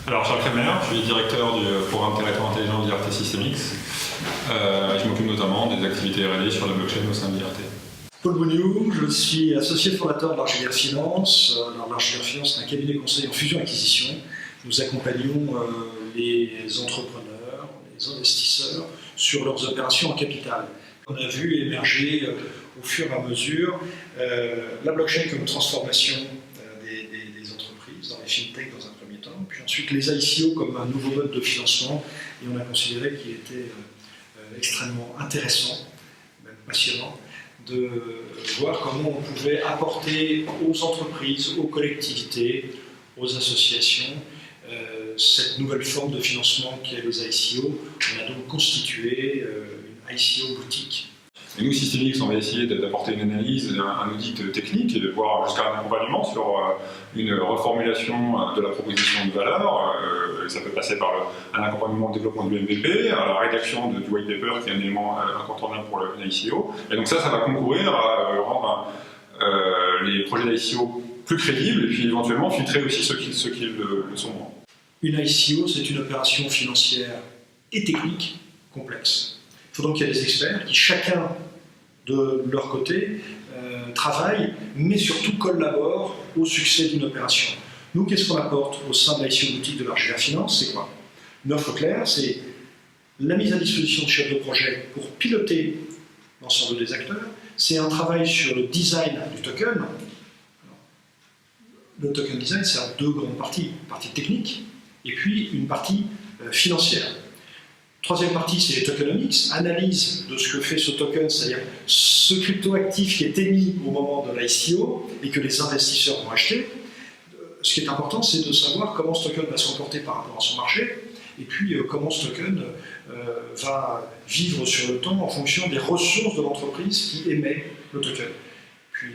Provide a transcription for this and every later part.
Alors, Charles Kremer, je suis directeur du programme Territoire Intelligent d'IRT Systemix. Je m'occupe notamment des activités R&D sur la blockchain au sein de l'IRT. Paul Bougnou, je suis associé fondateur de l'Argilière Finance. L'Argilière Finance est un cabinet conseil en fusion-acquisition. Nous accompagnons les entrepreneurs, les investisseurs sur leurs opérations en capital. On a vu émerger au fur et à mesure la blockchain comme transformation des entreprises, dans les fintech dans un premier temps, puis ensuite les ICO comme un nouveau mode de financement, et on a considéré qu'il était extrêmement intéressant, même passionnant, de voir comment on pouvait apporter aux entreprises, aux collectivités, aux associations, cette nouvelle forme de financement qui est les ICO. On a donc constitué une ICO boutique. Et nous, Systemix, on va essayer d'apporter une analyse, un audit technique, et voire jusqu'à un accompagnement sur une reformulation de la proposition de valeur. Ça peut passer par un accompagnement au développement du MVP, à la rédaction du white paper, qui est un élément incontournable pour l'ICO. Et donc ça va concourir à rendre les projets d'ICO plus crédibles, et puis éventuellement filtrer aussi ceux qui le sont moins. Une ICO, c'est une opération financière et technique complexe. Il faut donc qu'il y ait des experts qui, chacun de leur côté, travaillent, mais surtout collaborent au succès d'une opération. Nous, qu'est-ce qu'on apporte au sein de l'ICO boutique de l'Argilière Finance? C'est quoi? Une offre claire, c'est la mise à disposition de chefs de projet pour piloter l'ensemble des acteurs. C'est un travail sur le design du token. Le token design, c'est à deux grandes parties. Une partie technique et puis une partie financière. Troisième partie, c'est les tokenomics, analyse de ce que fait ce token, c'est-à-dire ce cryptoactif qui est émis au moment de l'ICO et que les investisseurs vont acheter. Ce qui est important, c'est de savoir comment ce token va se comporter par rapport à son marché et puis comment ce token va vivre sur le temps en fonction des ressources de l'entreprise qui émet le token. Puis,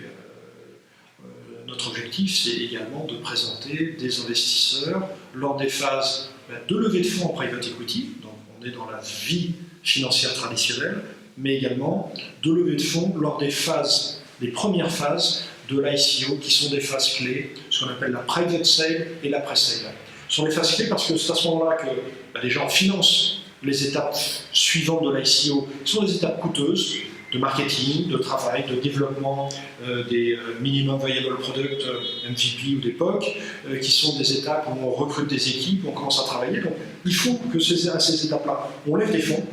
notre objectif, c'est également de présenter des investisseurs lors des phases de levée de fonds en private equity. Donc, on est dans la vie financière traditionnelle, mais également de levée de fonds lors des premières phases de l'ICO, qui sont des phases clés, ce qu'on appelle la private sale et la pre-sale. Ce sont des phases clés parce que c'est à ce moment-là que les gens financent les étapes suivantes de l'ICO. Ce sont des étapes coûteuses de marketing, de travail, de développement des minimum viable product, MVP ou des POC, qui sont des étapes où on recrute des équipes, on commence à travailler. Donc il faut que à ces étapes-là, on lève des fonds.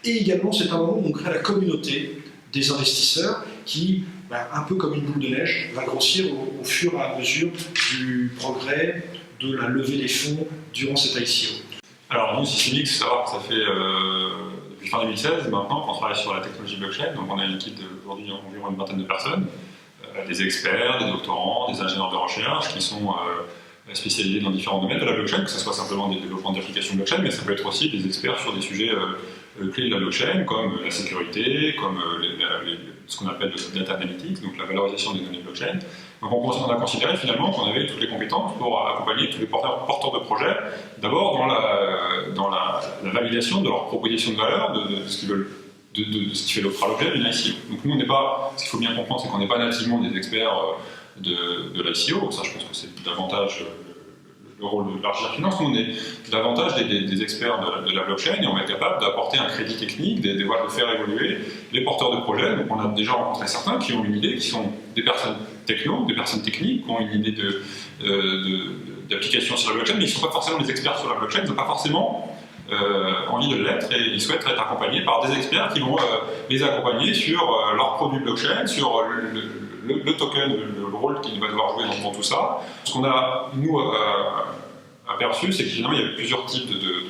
Et également, c'est un moment où on crée la communauté des investisseurs qui, un peu comme une boule de neige, va grossir au fur et à mesure du progrès de la levée des fonds durant cette ICO. Alors nous, Systemix, ça fait depuis fin 2016 maintenant qu'on travaille sur la technologie blockchain. Donc on a une équipe d'aujourd'hui environ une vingtaine de personnes, des experts, des doctorants, des ingénieurs de recherche qui sont spécialisés dans différents domaines de la blockchain, que ce soit simplement des développements d'applications blockchain, mais ça peut être aussi des experts sur des sujets clés de la blockchain, comme la sécurité, comme ce qu'on appelle le data analytics, donc la valorisation des données blockchain. Donc on a considéré finalement qu'on avait toutes les compétences pour accompagner tous les porteurs de projets, d'abord dans la validation de leur proposition de valeur, de ce qu'ils veulent, de ce qui fait l'objet d'une ICO. Donc nous, on n'est pas, ce qu'il faut bien comprendre, c'est qu'on n'est pas nativement des experts de l'ICO, ça je pense que c'est davantage le rôle de l'Argilière Finance. Nous, on est davantage des experts de la blockchain et on va être capable d'apporter un crédit technique, de faire évoluer les porteurs de projets. Donc on a déjà rencontré certains qui ont une idée, qui sont des personnes techno, des personnes techniques, qui ont une idée d'application sur la blockchain, mais ils ne sont pas forcément des experts sur la blockchain, ils n'ont pas forcément envie de l'être et ils souhaitent être accompagnés par des experts qui vont les accompagner sur leur produit blockchain, sur le token, le rôle qu'il va devoir jouer dans tout ça. Ce qu'on a, nous, aperçu, c'est qu'il y a plusieurs types de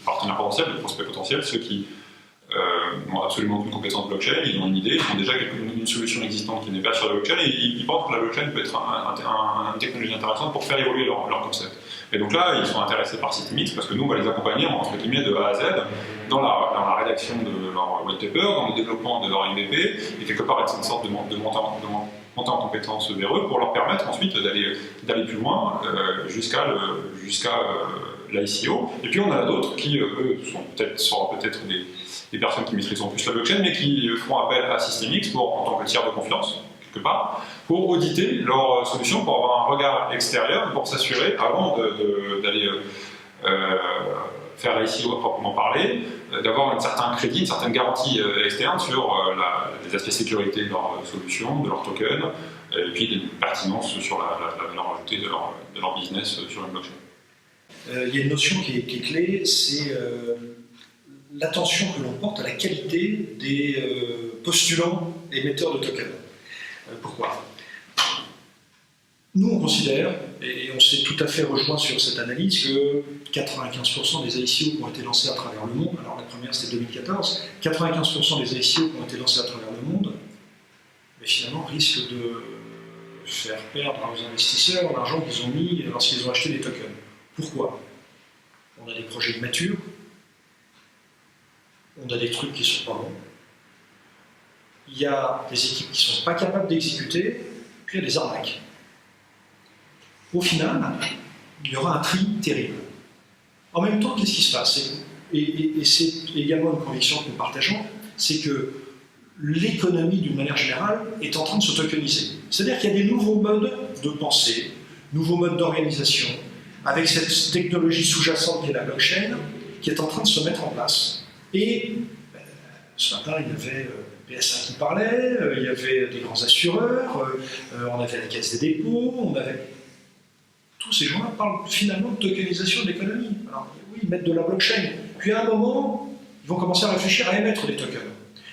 partenaires potentiels, de prospects potentiels, ceux qui n'ont absolument aucune compétence blockchain, ils ont une idée, ils ont déjà une solution existante qui n'est pas sur la blockchain et ils pensent que la blockchain peut être une technologie intéressante pour faire évoluer leur concept. Et donc là, ils sont intéressés par Systemix parce que nous, on va les accompagner entre guillemets de A à Z dans la rédaction de leur white paper, dans le développement de leur MVP et quelque part être une sorte de montée en compétence vers eux pour leur permettre ensuite d'aller plus loin jusqu'à l'ICO. Et puis on a d'autres qui, eux, seront peut-être des personnes qui maîtrisent plus la blockchain, mais qui feront appel à Systemix en tant que tiers de confiance, quelque part, pour auditer leurs solutions, pour avoir un regard extérieur, pour s'assurer, avant d'aller faire l'ICO à proprement parler, d'avoir un certain crédit, une certaine garantie externe sur les aspects sécurité de leur solution, de leur token, et puis une pertinence sur la valeur ajoutée de leur business sur une blockchain. Il y a une notion qui est clé, c'est l'attention que l'on porte à la qualité des postulants émetteurs de tokens. Pourquoi ? Nous, on considère, et on s'est tout à fait rejoint sur cette analyse, que 95% des ICO qui ont été lancés à travers le monde, alors la première c'était 2014, 95% des ICO qui ont été lancés à travers le monde, mais finalement risquent de faire perdre aux investisseurs l'argent qu'ils ont mis lorsqu'ils ont acheté des tokens. Pourquoi ? On a des projets matures, on a des trucs qui sont pas bons, il y a des équipes qui ne sont pas capables d'exécuter, puis il y a des arnaques. Au final, il y aura un tri terrible. En même temps, qu'est-ce qui se passe ? Et c'est également une conviction que nous partageons, c'est que l'économie, d'une manière générale, est en train de se tokeniser. C'est-à-dire qu'il y a des nouveaux modes de pensée, nouveaux modes d'organisation, avec cette technologie sous-jacente qui est la blockchain, qui est en train de se mettre en place. Et ce matin, il y avait PSA qui parlait, il y avait des grands assureurs, on avait la Caisse des dépôts, on avait... Tous ces gens-là parlent finalement de tokenisation de l'économie. Alors oui, ils mettent de la blockchain. Puis à un moment, ils vont commencer à réfléchir à émettre des tokens.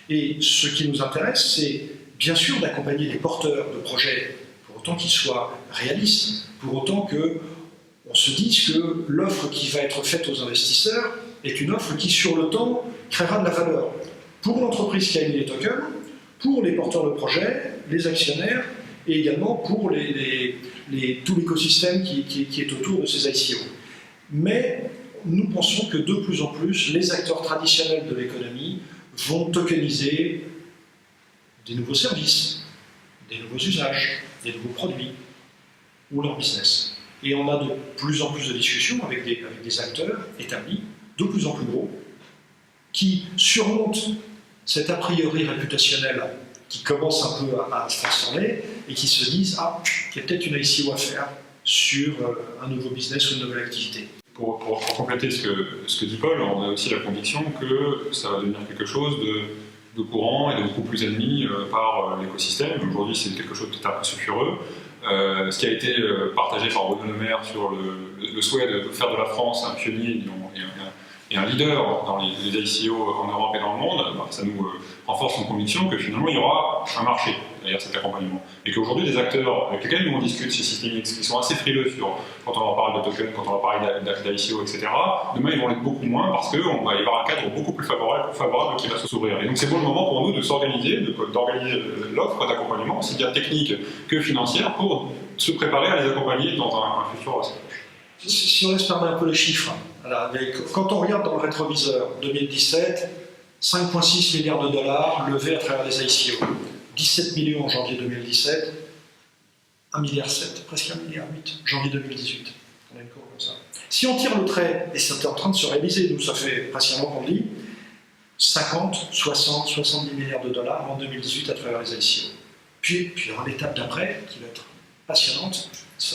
Et ce qui nous intéresse, c'est bien sûr d'accompagner les porteurs de projets, pour autant qu'ils soient réalistes, pour autant qu'on se dise que l'offre qui va être faite aux investisseurs est une offre qui, sur le temps, créera de la valeur pour l'entreprise qui a émis les tokens, pour les porteurs de projets, les actionnaires, et également pour tout l'écosystème qui est autour de ces ICO. Mais nous pensons que de plus en plus, les acteurs traditionnels de l'économie vont tokeniser des nouveaux services, des nouveaux usages, des nouveaux produits, ou leur business. Et on a de plus en plus de discussions avec des acteurs établis, de plus en plus gros, qui surmontent cet a priori réputationnel qui commence un peu à se transformer et qui se disent « Ah, il y a peut-être une ICO à faire sur un nouveau business ou une nouvelle activité ». Pour compléter ce que dit Paul, on a aussi la conviction que ça va devenir quelque chose de courant et de beaucoup plus admis par l'écosystème. Aujourd'hui, c'est quelque chose de peut-être un peu sulfureux. Ce qui a été partagé par Bruno Le Maire sur le souhait de faire de la France un pionnier et un leader dans les ICO en Europe et dans le monde, ça nous renforce une conviction que finalement il y aura un marché derrière cet accompagnement. Et qu'aujourd'hui, des acteurs avec lesquels nous on discute chez Systemix, qui sont assez frileux quand on leur parle de tokens, quand on leur parle d'ICO, etc., demain ils vont l'être beaucoup moins parce qu'il va y avoir un cadre beaucoup plus favorable qui va s'ouvrir. Et donc c'est bon le moment pour nous de s'organiser, d'organiser l'offre d'accompagnement, aussi bien technique que financière, pour se préparer à les accompagner dans un futur assez proche. Si on laisse parler un peu les chiffres, alors, quand on regarde dans le rétroviseur 2017, 5,6 milliards de dollars levés à travers les ICO, 17 millions en janvier 2017, 1,7 milliard, presque 1,8 milliard, janvier 2018. On a une courbe comme ça. Si on tire le trait, et c'est en train de se réaliser, nous ça fait patiemment qu'on le dit, 50, 60, 70 milliards de dollars en 2018 à travers les ICO. Puis il y aura l'étape d'après qui va être passionnante,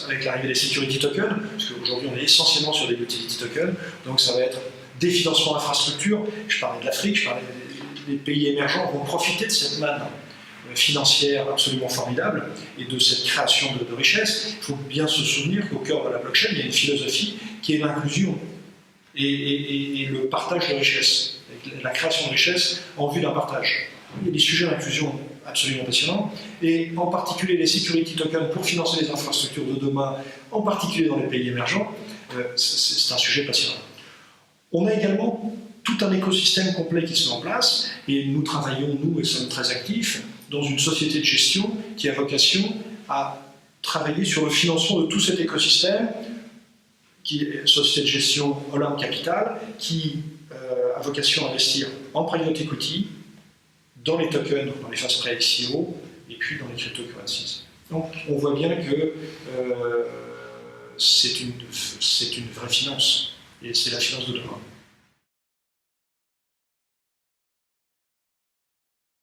avec l'arrivée des security tokens, parce qu'aujourd'hui on est essentiellement sur des utility tokens, donc ça va être des financements d'infrastructures. Je parlais de l'Afrique, je parlais des pays émergents vont profiter de cette manne financière absolument formidable et de cette création de richesses. Il faut bien se souvenir qu'au cœur de la blockchain, il y a une philosophie qui est l'inclusion et le partage de richesses, la création de richesses en vue d'un partage. Il y a des sujets d'inclusion absolument passionnants, et en particulier les security tokens pour financer les infrastructures de demain, en particulier dans les pays émergents, c'est un sujet passionnant. On a également tout un écosystème complet qui se met en place, et nous travaillons, nous, et sommes très actifs, dans une société de gestion qui a vocation à travailler sur le financement de tout cet écosystème, qui est une société de gestion Olympe Capital, qui a vocation à investir en private equity, dans les tokens, dans les phases pré-ICO, et puis dans les cryptocurrencies. Donc on voit bien que c'est une vraie finance, et c'est la finance de demain.